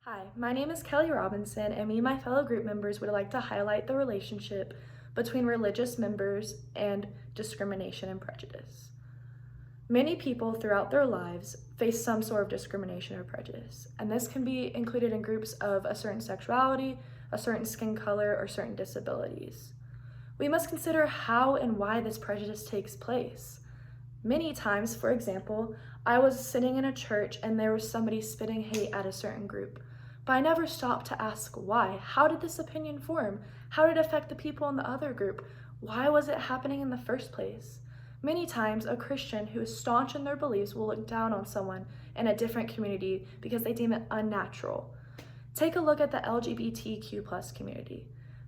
Hi, my name is Kelly Robinson, and me and my fellow group members would like to highlight the relationship between religious members and discrimination and prejudice. Many people throughout their lives face some sort of discrimination or prejudice, and this can be included in groups of a certain sexuality, a certain skin color, or certain disabilities. We must consider how and why this prejudice takes place. Many times, for example, I was sitting in a church and there was somebody spitting hate at a certain group. But I never stopped to ask why. How did this opinion form? How did it affect the people in the other group? Why was it happening in the first place? Many times, a Christian who is staunch in their beliefs will look down on someone in a different community because they deem it unnatural. Take a look at the LGBTQ plus community.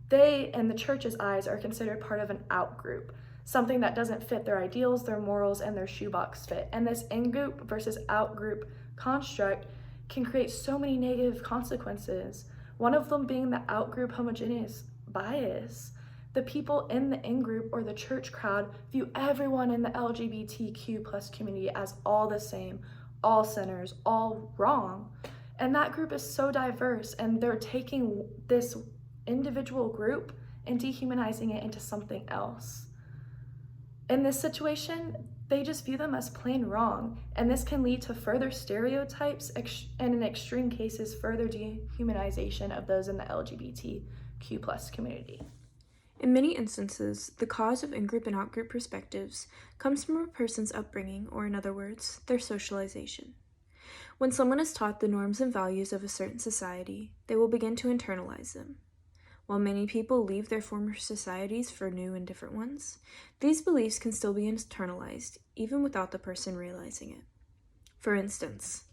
They, in the church's eyes, are considered part of an out group, something that doesn't fit their ideals, their morals, and their shoebox fit. And this in-group versus out-group construct can create so many negative consequences, one of them being the out-group homogeneous bias. The people in the in-group or the church crowd view everyone in the LGBTQ plus community as all the same, all sinners, all wrong. And that group is so diverse, and they're taking this individual group and dehumanizing it into something else. In this situation, they just view them as plain wrong, and this can lead to further stereotypes and in extreme cases, further dehumanization of those in the LGBTQ plus community. In many instances, the cause of in-group and out-group perspectives comes from a person's upbringing, or in other words, their socialization. When someone is taught the norms and values of a certain society, they will begin to internalize them. While many people leave their former societies for new and different ones, these beliefs can still be internalized, even without the person realizing it. For instance,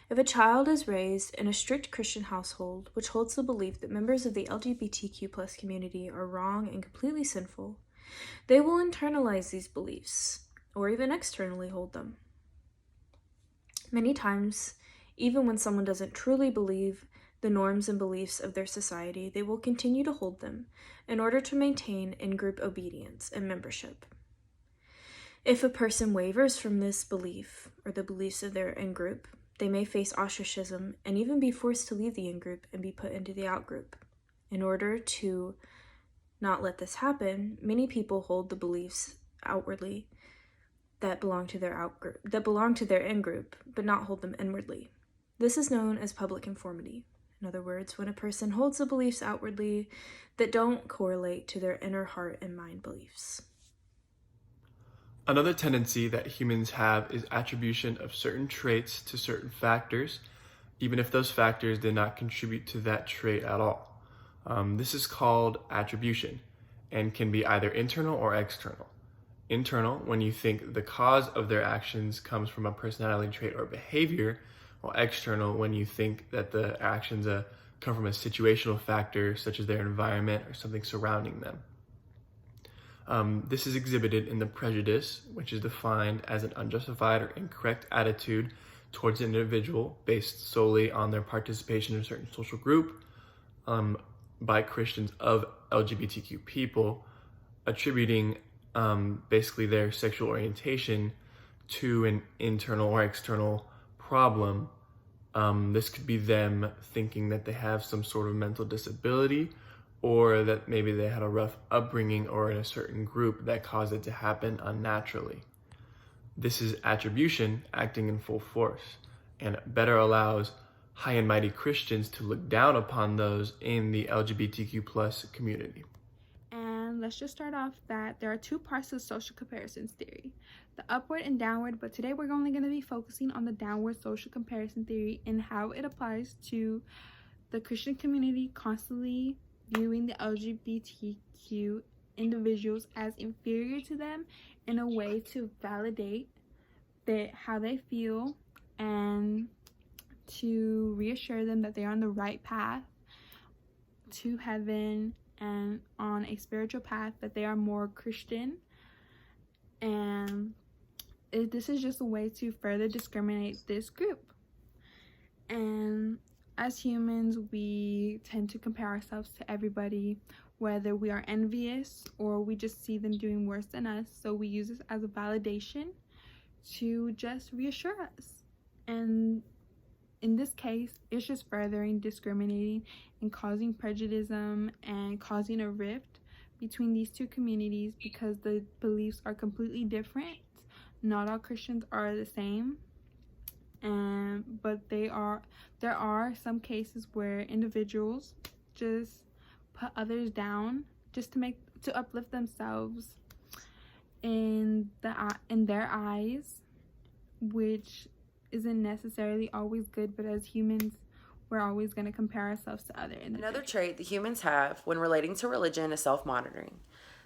if a child is raised in a strict Christian household which holds the belief that members of the LGBTQ+ community are wrong and completely sinful, they will internalize these beliefs, or even externally hold them. Many times, even when someone doesn't truly believe the norms and beliefs of their society, they will continue to hold them in order to maintain in-group obedience and membership. If a person wavers from this belief or the beliefs of their in-group, they may face ostracism and even be forced to leave the in-group and be put into the out-group. In order to not let this happen, many people hold the beliefs outwardly that belong to their in-group, but not hold them inwardly. This is known as public conformity. In other words, when a person holds the beliefs outwardly that don't correlate to their inner heart and mind beliefs. Another tendency that humans have is attribution of certain traits to certain factors, even if those factors did not contribute to that trait at all. This is called attribution and can be either internal or external. Internal, when you think the cause of their actions comes from a personality trait or behavior, while external, when you think that the actions come from a situational factor, such as their environment or something surrounding them. This is exhibited in the prejudice, which is defined as an unjustified or incorrect attitude towards an individual based solely on their participation in a certain social group by Christians of LGBTQ people, attributing basically their sexual orientation to an internal or external problem. This could be them thinking that they have some sort of mental disability, or that maybe they had a rough upbringing or in a certain group that caused it to happen unnaturally. This is attribution acting in full force and better allows high and mighty Christians to look down upon those in the LGBTQ plus community. And let's just start off that there are two parts to social comparisons theory, the upward and downward, but today we're only going to be focusing on the downward social comparison theory and how it applies to the Christian community constantly viewing the LGBTQ individuals as inferior to them in a way to validate how they feel and to reassure them that they're on the right path to heaven and on a spiritual path, that they are more Christian. And this is just a way to further discriminate this group. And as humans, we tend to compare ourselves to everybody, whether we are envious or we just see them doing worse than us. So we use this as a validation to just reassure us. And in this case, it's just furthering discriminating and causing prejudice and causing a rift between these two communities because the beliefs are completely different. Not all Christians are the same, but there are some cases where individuals just put others down just to uplift themselves in their eyes, which isn't necessarily always good, but as humans, we're always going to compare ourselves to other individuals. Another trait that humans have when relating to religion is self-monitoring.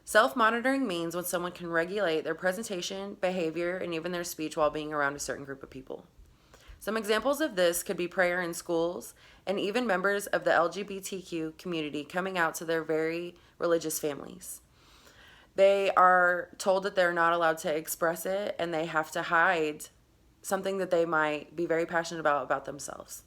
Self-monitoring means when someone can regulate their presentation, behavior, and even their speech while being around a certain group of people. Some examples of this could be prayer in schools, and even members of the LGBTQ community coming out to their very religious families. They are told that they're not allowed to express it, and they have to hide something that they might be very passionate about themselves.